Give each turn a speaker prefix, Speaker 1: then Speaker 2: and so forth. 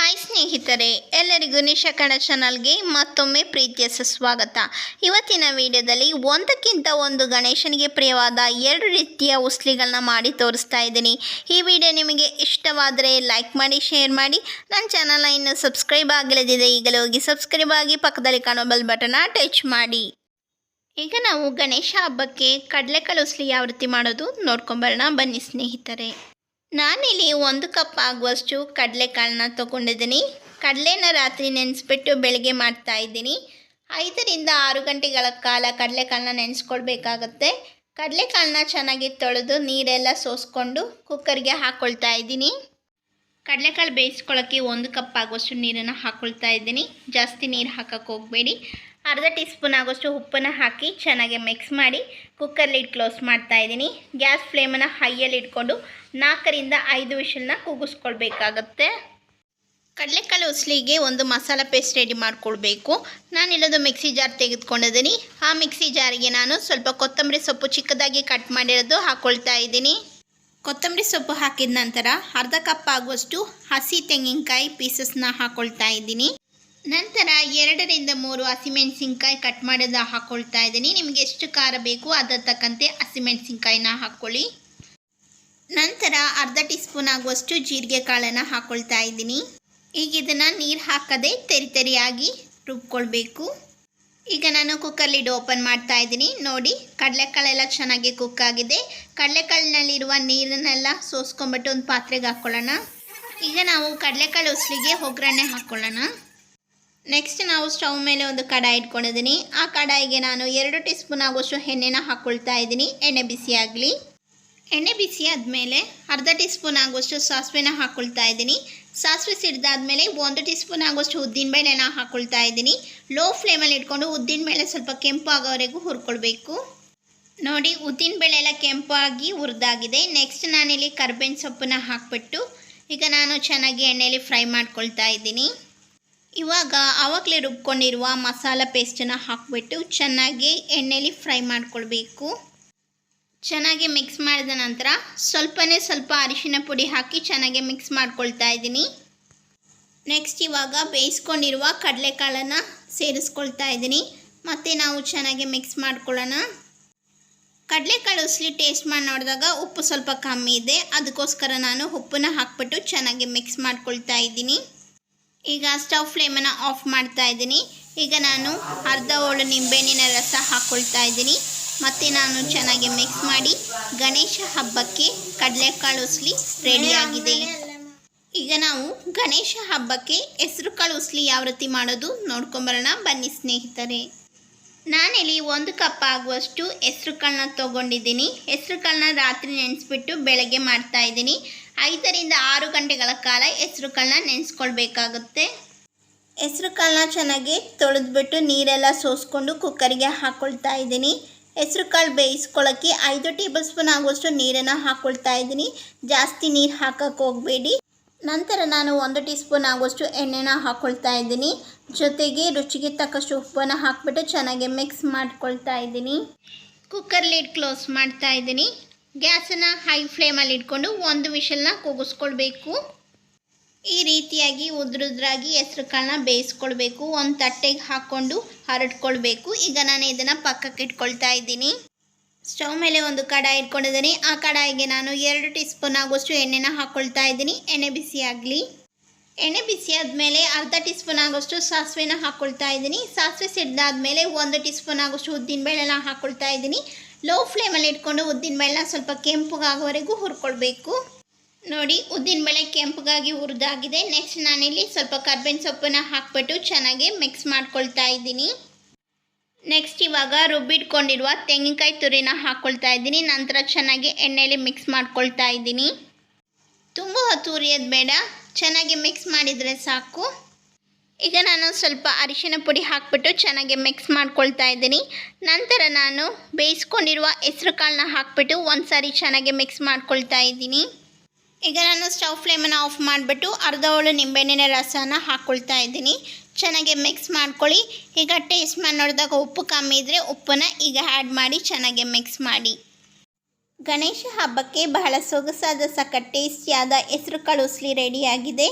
Speaker 1: Hi ಸ್ನೇಹಿತರೆ, ಎಲ್ಲರಿಗೂ ನಿಶಾ ಕನ್ನಡ ಚಾನಲ್ಗೆ ಮತ್ತೊಮ್ಮೆ ಪ್ರೀತಿಯ ಸುಸ್ವಾಗತ. ಇವತ್ತಿನ ವಿಡಿಯೋದಲ್ಲಿ ಒಂದಕ್ಕಿಂತ ಒಂದು ಗಣೇಶನಿಗೆ ಪ್ರಿಯವಾದ 2 ರೀತಿಯ ಉಸ್ಲಿಗಳನ್ನ ಮಾಡಿ ತೋರಿಸ್ತಾ ಇದ್ದೀನಿ. ಈ ವಿಡಿಯೋ ನಿಮಗೆ ಇಷ್ಟವಾದರೆ ಲೈಕ್ ಮಾಡಿ, ಶೇರ್ ಮಾಡಿ. ನನ್ನ ಚಾನಲ್ನ ಇನ್ನೂ ಸಬ್ಸ್ಕ್ರೈಬ್ ಆಗಲಿದೆ, ಈಗಲೇ ಹೋಗಿ ಸಬ್ಸ್ಕ್ರೈಬ್ ಆಗಿ ಪಕ್ಕದಲ್ಲಿ ಕಾಣೋ ಬೆಲ್ ಬಟನ್ನ ಟಚ್ ಮಾಡಿ. ಈಗ ನಾವು ಗಣೇಶ ಹಬ್ಬಕ್ಕೆ ಕಡಲೆಕಾಳು ಉಸ್ಲಿ ಯಾವ ರೀತಿ ಮಾಡೋದು ನೋಡ್ಕೊಂಬರೋಣ ಬನ್ನಿ ಸ್ನೇಹಿತರೆ. ನಾನಿಲ್ಲಿ 1 ಕಪ್ ಆಗುವಷ್ಟು ಕಡಲೆಕಾಳನ್ನ ತೊಗೊಂಡಿದ್ದೀನಿ. ಕಡಲೆನ ರಾತ್ರಿ ನೆನೆಸ್ಬಿಟ್ಟು ಬೆಳಗ್ಗೆ ಮಾಡ್ತಾ ಇದ್ದೀನಿ. 5 ರಿಂದ 6 ಗಂಟೆಗಳ ಕಾಲ ಕಡಲೆಕಾಳನ್ನ ನೆನೆಸ್ಕೊಳ್ಬೇಕಾಗತ್ತೆ. ಕಡಲೆಕಾಳನ್ನ ಚೆನ್ನಾಗಿ ತೊಳೆದು ನೀರೆಲ್ಲ ಸೋಸ್ಕೊಂಡು ಕುಕ್ಕರ್ಗೆ ಹಾಕ್ಕೊಳ್ತಾ ಇದ್ದೀನಿ. ಕಡಲೆಕಾಳು ಬೇಯಿಸ್ಕೊಳ್ಳೋಕ್ಕೆ 1 ಕಪ್ ಆಗುವಷ್ಟು ನೀರನ್ನು ಹಾಕ್ಕೊಳ್ತಾ ಇದ್ದೀನಿ. ಜಾಸ್ತಿ ನೀರು ಹಾಕೋಕ್ಕೆ ಹೋಗಬೇಡಿ. ಅರ್ಧ ಟೀ ಸ್ಪೂನ್ ಆಗೋಷ್ಟು ಉಪ್ಪನ್ನು ಹಾಕಿ ಚೆನ್ನಾಗಿ ಮಿಕ್ಸ್ ಮಾಡಿ ಕುಕ್ಕರ್ ಲಿಡ್ ಕ್ಲೋಸ್ ಮಾಡ್ತಾ ಇದ್ದೀನಿ. ಗ್ಯಾಸ್ ಫ್ಲೇಮನ್ನು ಹೈಯಲ್ಲಿ ಇಟ್ಕೊಂಡು 4 ರಿಂದ 5 ವಿಷಲ್ನ ಕೂಗಿಸ್ಕೊಳ್ಬೇಕಾಗತ್ತೆ. ಕಡಲೆಕಾಳು ಉಸ್ಲಿಗೆ ಒಂದು ಮಸಾಲ ಪೇಸ್ಟ್ ರೆಡಿ ಮಾಡಿಕೊಳ್ಬೇಕು. ನಾನಿಲ್ಲದು ಮಿಕ್ಸಿ ಜಾರ್ ತೆಗೆದುಕೊಂಡಿದ್ದೀನಿ. ಆ ಮಿಕ್ಸಿ ಜಾರಿಗೆ ನಾನು ಸ್ವಲ್ಪ ಕೊತ್ತಂಬರಿ ಸೊಪ್ಪು ಚಿಕ್ಕದಾಗಿ ಕಟ್ ಮಾಡಿರೋದು ಹಾಕ್ಕೊಳ್ತಾ ಇದ್ದೀನಿ. ಕೊತ್ತಂಬರಿ ಸೊಪ್ಪು ಹಾಕಿದ ನಂತರ ಅರ್ಧ ಕಪ್ ಆಗುವಷ್ಟು ಹಸಿ ತೆಂಗಿನಕಾಯಿ ಪೀಸಸ್ನ ಹಾಕ್ಕೊಳ್ತಾ ಇದ್ದೀನಿ. ನಂತರ 2 ರಿಂದ 3 ಹಸಿಮೆಣಸಿನ್ಕಾಯಿ ಕಟ್ ಮಾಡೋದು ಹಾಕ್ಕೊಳ್ತಾ ಇದ್ದೀನಿ. ನಿಮಗೆ ಎಷ್ಟು ಖಾರ ಬೇಕು ಅದರ ತಕ್ಕಂತೆ ಹಸಿಮೆಣಸಿನ್ಕಾಯಿನ ಹಾಕ್ಕೊಳ್ಳಿ. ನಂತರ ಅರ್ಧ ಟೀ ಸ್ಪೂನ್ ಆಗುವಷ್ಟು ಜೀರಿಗೆ ಕಾಳನ್ನು ಹಾಕ್ಕೊಳ್ತಾ ಇದ್ದೀನಿ. ಈಗ ಇದನ್ನು ನೀರು ಹಾಕದೆ ತೆರಿಯಾಗಿ ರುಬ್ಕೊಳ್ಬೇಕು. ಈಗ ನಾನು ಕುಕ್ಕರ್ ಲಿಡ್ ಓಪನ್ ಮಾಡ್ತಾ ಇದ್ದೀನಿ. ನೋಡಿ, ಕಡಲೆಕಾಳೆಲ್ಲ ಚೆನ್ನಾಗಿ ಕುಕ್ ಆಗಿದೆ. ಕಡಲೆಕಾಳಿನಲ್ಲಿರುವ ನೀರನ್ನೆಲ್ಲ ಸೋಸ್ಕೊಂಡ್ಬಿಟ್ಟು ಒಂದು ಪಾತ್ರೆಗೆ ಹಾಕ್ಕೊಳ್ಳೋಣ. ಈಗ ನಾವು ಕಡಲೆಕಾಳು ಉಸ್ಲಿಗೆ ಒಗ್ಗರಣೆ ಹಾಕ್ಕೊಳ್ಳೋಣ. ನೆಕ್ಸ್ಟ್ ನಾವು ಸ್ಟವ್ ಮೇಲೆ ಒಂದು ಕಡಾಯಿ ಇಟ್ಕೊಂಡಿದ್ದೀನಿ. ಆ ಕಡಾಯಿಗೆ ನಾನು 2 ಟೀ ಸ್ಪೂನ್ ಆಗುವಷ್ಟು ಎಣ್ಣೆನ ಹಾಕ್ಕೊಳ್ತಾ ಇದ್ದೀನಿ. ಎಣ್ಣೆ ಬಿಸಿ ಆಗಲಿ. ಎಣ್ಣೆ ಬಿಸಿ ಆದಮೇಲೆ ಅರ್ಧ ಟೀ ಸ್ಪೂನ್ ಆಗುವಷ್ಟು ಸಾಸಿವೆನ ಹಾಕ್ಕೊಳ್ತಾ ಇದ್ದೀನಿ. ಸಾಸಿವೆ ಸಿಡಿದಾದ್ಮೇಲೆ 1 ಟೀ ಸ್ಪೂನ್ ಆಗುವಷ್ಟು ಉದ್ದಿನಬೇಳೆನ ಹಾಕ್ಕೊಳ್ತಾ ಇದ್ದೀನಿ. ಲೋ ಫ್ಲೇಮಲ್ಲಿ ಇಟ್ಕೊಂಡು ಉದ್ದಿನಬೇಳೆ ಸ್ವಲ್ಪ ಕೆಂಪು ಆಗೋವರೆಗೂ ಹುರ್ಕೊಳ್ಬೇಕು. ನೋಡಿ, ಉದ್ದಿನಬೇಳೆ ಎಲ್ಲ ಕೆಂಪಾಗಿ ಹುರಿದಾಗಿದೆ. ನೆಕ್ಸ್ಟ್ ನಾನಿಲ್ಲಿ ಕರ್ಬೇವಿನ ಸೊಪ್ಪನ್ನ ಹಾಕ್ಬಿಟ್ಟು ಈಗ ನಾನು ಚೆನ್ನಾಗಿ ಎಣ್ಣೆಯಲ್ಲಿ ಫ್ರೈ ಮಾಡ್ಕೊಳ್ತಾ ಇದ್ದೀನಿ. ಇವಾಗ ಆವಾಗಲೇ ರುಬ್ಕೊಂಡಿರುವ ಮಸಾಲ ಪೇಸ್ಟನ್ನು ಹಾಕಿಬಿಟ್ಟು ಚೆನ್ನಾಗಿ ಎಣ್ಣೆಯಲ್ಲಿ ಫ್ರೈ ಮಾಡ್ಕೊಳ್ಬೇಕು. ಚೆನ್ನಾಗಿ ಮಿಕ್ಸ್ ಮಾಡಿದ ನಂತರ ಸ್ವಲ್ಪ ಅರಿಶಿನ ಪುಡಿ ಹಾಕಿ ಚೆನ್ನಾಗಿ ಮಿಕ್ಸ್ ಮಾಡ್ಕೊಳ್ತಾ ಇದ್ದೀನಿ. ನೆಕ್ಸ್ಟ್ ಇವಾಗ ಬೇಯಿಸ್ಕೊಂಡಿರುವ ಕಡಲೆಕಾಳನ್ನು ಸೇರಿಸ್ಕೊಳ್ತಾ ಇದ್ದೀನಿ. ಮತ್ತು ನಾವು ಚೆನ್ನಾಗಿ ಮಿಕ್ಸ್ ಮಾಡ್ಕೊಳ್ಳೋಣ. ಕಡಲೆಕಾಳು ಉಸ್ಲಿ ಟೇಸ್ಟ್ ಮಾಡಿ ನೋಡಿದಾಗ ಉಪ್ಪು ಸ್ವಲ್ಪ ಕಮ್ಮಿ ಇದೆ. ಅದಕ್ಕೋಸ್ಕರ ನಾನು ಉಪ್ಪನ್ನು ಹಾಕ್ಬಿಟ್ಟು ಚೆನ್ನಾಗಿ ಮಿಕ್ಸ್ ಮಾಡ್ಕೊಳ್ತಾ ಇದ್ದೀನಿ. ಈಗ ಸ್ಟವ್ ಫ್ಲೇಮನ್ನು ಆಫ್ ಮಾಡ್ತಾ ಇದ್ದೀನಿ. ಈಗ ನಾನು ಅರ್ಧ ಹೋಳು ನಿಂಬೆಹಣ್ಣಿನ ರಸ ಹಾಕ್ಕೊಳ್ತಾ ಇದ್ದೀನಿ. ಮತ್ತು ನಾನು ಚೆನ್ನಾಗಿ ಮಿಕ್ಸ್ ಮಾಡಿ ಗಣೇಶ ಹಬ್ಬಕ್ಕೆ ಕಡಲೆಕಾಳು ಉಸ್ಲಿ ರೆಡಿಯಾಗಿದೆ. ಈಗ ನಾವು ಗಣೇಶ ಹಬ್ಬಕ್ಕೆ ಹೆಸರುಕಾಳು ಉಸ್ಲಿ ಯಾವ ರೀತಿ ಮಾಡೋದು ನೋಡ್ಕೊಂಬರೋಣ ಬನ್ನಿ ಸ್ನೇಹಿತರೆ. ನಾನಿಲ್ಲಿ 1 ಕಪ್ ಆಗುವಷ್ಟು ಹೆಸರುಕಾಳನ್ನ ತೊಗೊಂಡಿದ್ದೀನಿ. ಹೆಸರುಕಾಳನ್ನ ರಾತ್ರಿ ನೆನೆಸ್ಬಿಟ್ಟು ಬೆಳಗ್ಗೆ ಮಾಡ್ತಾ ಇದ್ದೀನಿ. 5 ರಿಂದ 6 ಗಂಟೆಗಳ ಕಾಲ ಹೆಸರುಕಾಳನ್ನ ನೆನೆಸ್ಕೊಳ್ಬೇಕಾಗುತ್ತೆ. ಹೆಸರುಕಾಳನ್ನ ಚೆನ್ನಾಗಿ ತೊಳೆದ್ಬಿಟ್ಟು ನೀರೆಲ್ಲ ಸೋಸ್ಕೊಂಡು ಕುಕ್ಕರಿಗೆ ಹಾಕ್ಕೊಳ್ತಾ ಇದ್ದೀನಿ. ಹೆಸರುಕಾಳು ಬೇಯಿಸ್ಕೊಳ್ಳೋಕ್ಕೆ 5 ಟೇಬಲ್ ಸ್ಪೂನ್ ಆಗುವಷ್ಟು ನೀರನ್ನು ಹಾಕ್ಕೊಳ್ತಾ ಇದ್ದೀನಿ. ಜಾಸ್ತಿ ನೀರು ಹಾಕೋಕ್ಕೆ ಹೋಗಬೇಡಿ. ನಂತರ ನಾನು 1 ಟೀ ಸ್ಪೂನ್ ಆಗುವಷ್ಟು ಎಣ್ಣೆನ ಹಾಕ್ಕೊಳ್ತಾ ಇದ್ದೀನಿ. ಜೊತೆಗೆ ರುಚಿಗೆ ತಕ್ಕಷ್ಟು ಉಪ್ಪನ್ನು ಹಾಕ್ಬಿಟ್ಟು ಚೆನ್ನಾಗಿ ಮಿಕ್ಸ್ ಮಾಡ್ಕೊಳ್ತಾ ಇದ್ದೀನಿ. ಕುಕ್ಕರ್ ಲಿಡ್ ಕ್ಲೋಸ್ ಮಾಡ್ತಾ ಇದ್ದೀನಿ. ಗ್ಯಾಸನ್ನು ಹೈ ಫ್ಲೇಮಲ್ಲಿ ಇಟ್ಕೊಂಡು 1 ವಿಷಲ್ನ ಕೂಗಿಸ್ಕೊಳ್ಬೇಕು. ಈ ರೀತಿಯಾಗಿ ಉದ್ರಾಗಿ ಹೆಸರುಕಾಳನ್ನ ಬೇಯಿಸ್ಕೊಳ್ಬೇಕು. ಒಂದು ತಟ್ಟೆಗೆ ಹಾಕ್ಕೊಂಡು ಹರಡ್ಕೊಳ್ಬೇಕು. ಈಗ ನಾನು ಇದನ್ನು ಪಕ್ಕಕ್ಕೆ ಇಟ್ಕೊಳ್ತಾ ಇದ್ದೀನಿ. ಸ್ಟವ್ ಮೇಲೆ ಒಂದು ಕಡಾಯಿ ಇಟ್ಕೊಂಡಿದ್ದೀನಿ. ಆ ಕಡಾಯಿಗೆ ನಾನು 2 ಟೀ ಸ್ಪೂನ್ ಆಗುವಷ್ಟು ಎಣ್ಣೆನ ಹಾಕ್ಕೊಳ್ತಾ ಇದ್ದೀನಿ. ಎಣ್ಣೆ ಬಿಸಿ ಆಗಲಿ. ಎಣ್ಣೆ ಬಿಸಿ ಆದಮೇಲೆ ಅರ್ಧ ಟೀ ಸ್ಪೂನ್ ಆಗೋಷ್ಟು ಸಾಸಿವೆನ ಹಾಕ್ಕೊಳ್ತಾ ಇದ್ದೀನಿ. ಸಾಸಿವೆ ಸಿಡ್ದಾದ್ಮೇಲೆ 1 ಟೀ ಸ್ಪೂನ್ ಆಗೋಷ್ಟು ಉದ್ದಿನಬೇಳೆನ ಹಾಕ್ಕೊಳ್ತಾ ಇದ್ದೀನಿ. ಲೋ ಫ್ಲೇಮಲ್ಲಿ ಇಟ್ಕೊಂಡು ಉದ್ದಿನಬೇಳೆನ ಸ್ವಲ್ಪ ಕೆಂಪುಗಾಗೋವರೆಗೂ ಹುರ್ಕೊಳ್ಬೇಕು. ನೋಡಿ, ಉದ್ದಿನಬೇಳೆ ಕೆಂಪುಗಾಗಿ ಹುರಿದಾಗಿದೆ. ನೆಕ್ಸ್ಟ್ ನಾನಿಲ್ಲಿ ಸ್ವಲ್ಪ ಕರ್ಬೇವಿನ ಸೊಪ್ಪನ್ನು ಹಾಕ್ಬಿಟ್ಟು ಚೆನ್ನಾಗಿ ಮಿಕ್ಸ್ ಮಾಡ್ಕೊಳ್ತಾ ಇದ್ದೀನಿ. ನೆಕ್ಸ್ಟ್ ಇವಾಗ ರುಬ್ಬಿಟ್ಕೊಂಡಿರುವ ತೆಂಗಿನಕಾಯಿ ತುರಿನ ಹಾಕ್ಕೊಳ್ತಾ ಇದ್ದೀನಿ. ನಂತರ ಚೆನ್ನಾಗಿ ಎಣ್ಣೆಯಲ್ಲಿ ಮಿಕ್ಸ್ ಮಾಡ್ಕೊಳ್ತಾ ಇದ್ದೀನಿ. ತುಂಬ ಹೊತ್ತು ಹುರಿಯೋದು ಬೇಡ, ಚೆನ್ನಾಗಿ ಮಿಕ್ಸ್ ಮಾಡಿದರೆ ಸಾಕು. ಈಗ ನಾನು ಸ್ವಲ್ಪ ಅರಿಶಿನ ಪುಡಿ ಹಾಕ್ಬಿಟ್ಟು ಚೆನ್ನಾಗಿ ಮಿಕ್ಸ್ ಮಾಡ್ಕೊಳ್ತಾ ಇದ್ದೀನಿ. ನಂತರ ನಾನು ಬೇಯಿಸ್ಕೊಂಡಿರುವ ಹೆಸರುಕಾಳನ್ನ ಹಾಕ್ಬಿಟ್ಟು ಒಂದು ಸಾರಿ ಚೆನ್ನಾಗಿ ಮಿಕ್ಸ್ ಮಾಡ್ಕೊಳ್ತಾ ಇದ್ದೀನಿ. ಈಗ ನಾನು ಸ್ಟವ್ ಫ್ಲೇಮನ್ನು ಆಫ್ ಮಾಡಿಬಿಟ್ಟು ಅರ್ಧ ಹೋಳು ನಿಂಬೆಹಣ್ಣಿನ ರಸನ ಹಾಕ್ಕೊಳ್ತಾ ಇದ್ದೀನಿ. ಚೆನ್ನಾಗಿ ಮಿಕ್ಸ್ ಮಾಡ್ಕೊಳ್ಳಿ. ಈಗ ಟೇಸ್ಟ್ ಮಾಡಿ ನೋಡಿದಾಗ ಉಪ್ಪು ಕಮ್ಮಿ ಇದ್ದರೆ ಉಪ್ಪನ್ನು ಈಗ ಆ್ಯಡ್ ಮಾಡಿ ಚೆನ್ನಾಗಿ ಮಿಕ್ಸ್ ಮಾಡಿ. ಗಣೇಶ ಹಬ್ಬಕ್ಕೆ ಬಹಳ ಸೊಗಸಾದ ಸಖತ್ ಟೇಸ್ಟಿಯಾದ ಹೆಸರುಕಾಳು ಉಸ್ಲಿ ರೆಡಿಯಾಗಿದೆ.